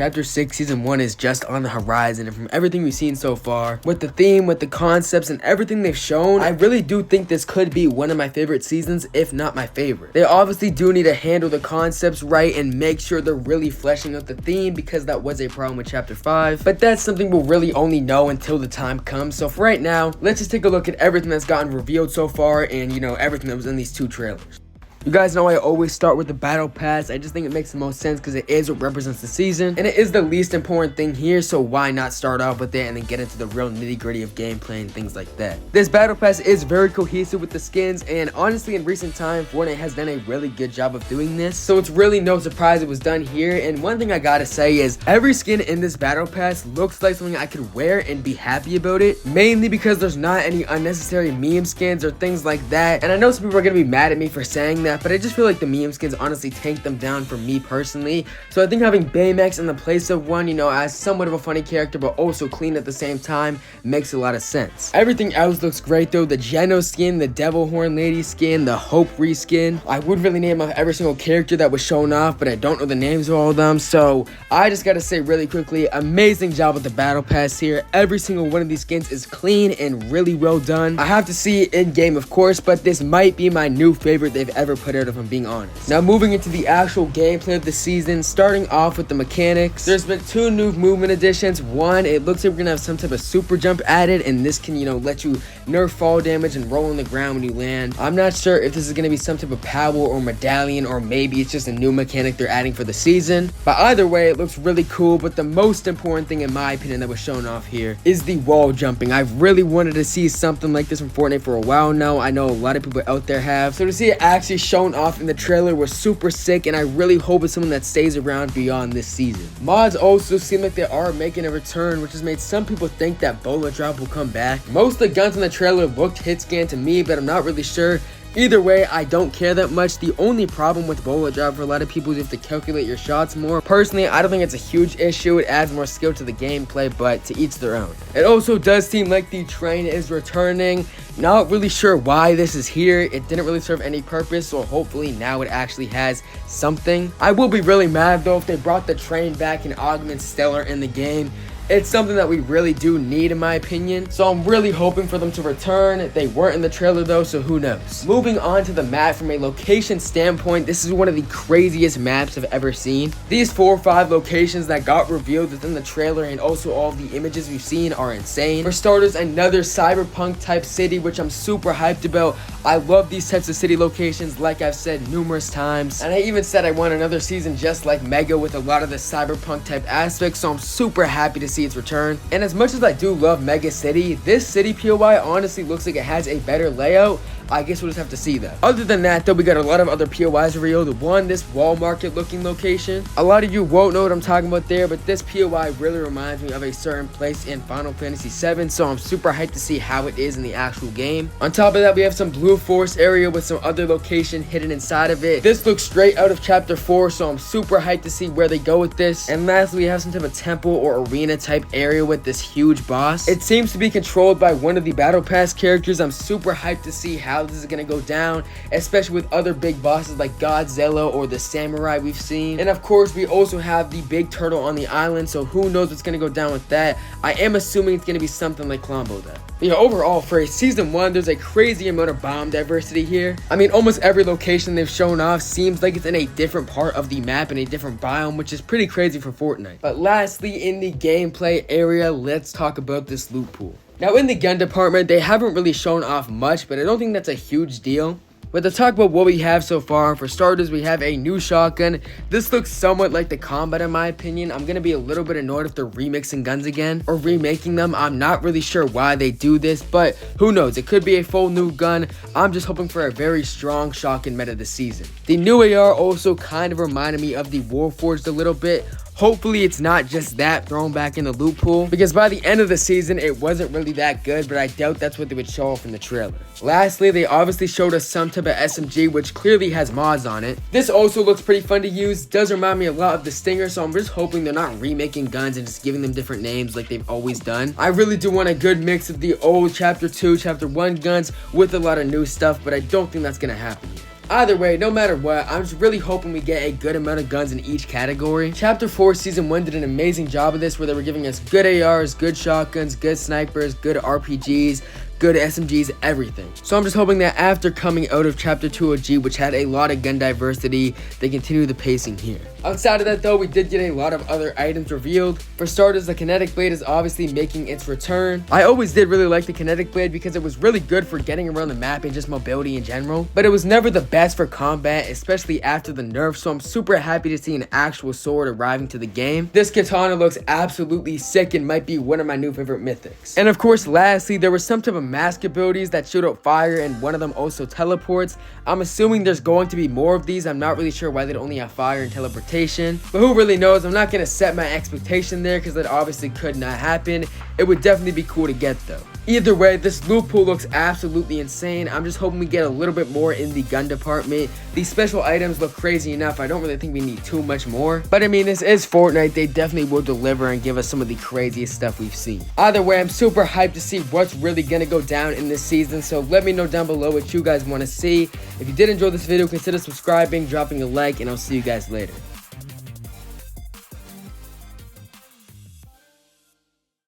Chapter 6 Season 1 is just on the horizon, and from everything we've seen so far, with the theme, with the concepts, and everything they've shown, I really do think this could be one of my favorite seasons, if not my favorite. They obviously do need to handle the concepts right and make sure they're really fleshing out the theme, because that was a problem with Chapter 5, but that's something we'll really only know until the time comes. So for right now, let's just take a look at everything that's gotten revealed so far and, everything that was in these 2 trailers. You guys know I always start with the battle pass. I just think it makes the most sense because it is what represents the season, and it is the least important thing here, so why not start off with it and then get into the real nitty-gritty of gameplay and things like that. This battle pass is very cohesive with the skins, and honestly in recent time Fortnite has done a really good job of doing this, so it's really no surprise it was done here. And one thing I gotta say is every skin in this battle pass looks like something I could wear and be happy about it, mainly because there's not any unnecessary meme skins or things like that. And I know some people are gonna be mad at me for saying that, but I just feel like the meme skins honestly tank them down for me personally. So I think having Baymax in the place of one, as somewhat of a funny character but also clean at the same time, makes a lot of sense. Everything else looks great though. The Geno skin, the Devil Horn Lady skin, the Hope reskin. I would really name off every single character that was shown off, but I don't know the names of all of them. So I just gotta say really quickly, amazing job with the battle pass here. Every single one of these skins is clean and really well done. I have to see it in game of course, but this might be my new favorite they've ever put out, if I'm being honest. Now moving into the actual gameplay of the season, starting off with the mechanics. There's been 2 new movement additions. One, it looks like we're gonna have some type of super jump added, and this can let you nerf fall damage and roll on the ground when you land. I'm not sure if this is gonna be some type of power or medallion, or maybe it's just a new mechanic they're adding for the season, but either way it looks really cool. But the most important thing in my opinion that was shown off here is the wall jumping. I've really wanted to see something like this from Fortnite for a while now. I know a lot of people out there have, so to see it actually shown off in the trailer was super sick, and I really hope it's something that stays around beyond this season. Mods also seem like they are making a return, which has made some people think that bullet drop will come back. Most of the guns in the trailer looked hit scan to me, but I'm not really sure. Either way, I don't care that much. The only problem with bullet drop for a lot of people is you have to calculate your shots more. Personally, I don't think it's a huge issue. It adds more skill to the gameplay, but to each their own. It also does seem like the train is returning. Not really sure why this is here. It didn't really serve any purpose, so hopefully now it actually has something. I will be really mad though if they brought the train back and augment Stellar in the game. It's something that we really do need in my opinion, so I'm really hoping for them to return. They weren't in the trailer though, so who knows. Moving on to the map, from a location standpoint, this is one of the craziest maps I've ever seen. These 4 or 5 locations that got revealed within the trailer and also all the images we've seen are insane. For starters, another cyberpunk type city, which I'm super hyped about. I love these types of city locations, like I've said numerous times, and I even said I want another season just like Mega with a lot of the cyberpunk type aspects, so I'm super happy to see its return. And as much as I do love Mega City, this city POI honestly looks like it has a better layout. I guess we'll just have to see that. Other than that though, we got a lot of other POIs revealed. One, this wall market looking location. A lot of you won't know what I'm talking about there, but this POI really reminds me of a certain place in Final Fantasy VII, so I'm super hyped to see how it is in the actual game. On top of that, we have some Blue Forest area with some other location hidden inside of it. This looks straight out of Chapter 4, so I'm super hyped to see where they go with this. And lastly, we have some type of temple or arena type area with this huge boss. It seems to be controlled by one of the Battle Pass characters. I'm super hyped to see how this is gonna go down, especially with other big bosses like Godzilla or the Samurai we've seen. And of course, we also have the big turtle on the island, so who knows what's gonna go down with that. I am assuming it's gonna be something like Klombo though. Yeah, overall for a season 1, there's a crazy amount of bomb diversity here. I mean, almost every location they've shown off seems like it's in a different part of the map, in a different biome, which is pretty crazy for Fortnite. But lastly, in the gameplay area, let's talk about this loot pool. Now in the gun department, they haven't really shown off much, but I don't think that's a huge deal. But to talk about what we have so far, for starters, we have a new shotgun. This looks somewhat like the combat in my opinion. I'm gonna be a little bit annoyed if they're remixing guns again or remaking them. I'm not really sure why they do this, but who knows? It could be a full new gun. I'm just hoping for a very strong shotgun meta this season. The new AR also kind of reminded me of the Warforged a little bit. Hopefully it's not just that thrown back in the loot pool, because by the end of the season it wasn't really that good, but I doubt that's what they would show off in the trailer. Lastly, they obviously showed us some type of SMG, which clearly has mods on it. This also looks pretty fun to use, does remind me a lot of the Stinger, so I'm just hoping they're not remaking guns and just giving them different names like they've always done. I really do want a good mix of the old Chapter 2, Chapter 1 guns with a lot of new stuff, but I don't think that's gonna happen yet. Either way, no matter what, I'm just really hoping we get a good amount of guns in each category. Chapter 4 Season 1 did an amazing job of this, where they were giving us good ARs, good shotguns, good snipers, good RPGs, good SMGs, everything. So I'm just hoping that after coming out of Chapter 2 OG, which had a lot of gun diversity, they continue the pacing here. Outside of that though, we did get a lot of other items revealed. For starters, the Kinetic Blade is obviously making its return. I always did really like the Kinetic Blade because it was really good for getting around the map and just mobility in general, but it was never the best for combat, especially after the nerf, so I'm super happy to see an actual sword arriving to the game. This katana looks absolutely sick and might be one of my new favorite mythics. And of course, lastly, there was some type of mask abilities that shoot out fire, and one of them also teleports. I'm assuming there's going to be more of these. I'm not really sure why they'd only have fire and teleportation, but who really knows? I'm not going to set my expectation there because that obviously could not happen. It would definitely be cool to get though. Either way, this loot pool looks absolutely insane. I'm just hoping we get a little bit more in the gun department. These special items look crazy enough. I don't really think we need too much more. But I mean, this is Fortnite. They definitely will deliver and give us some of the craziest stuff we've seen. Either way, I'm super hyped to see what's really going to go down in this season. So let me know down below what you guys want to see. If you did enjoy this video, consider subscribing, dropping a like, and I'll see you guys later.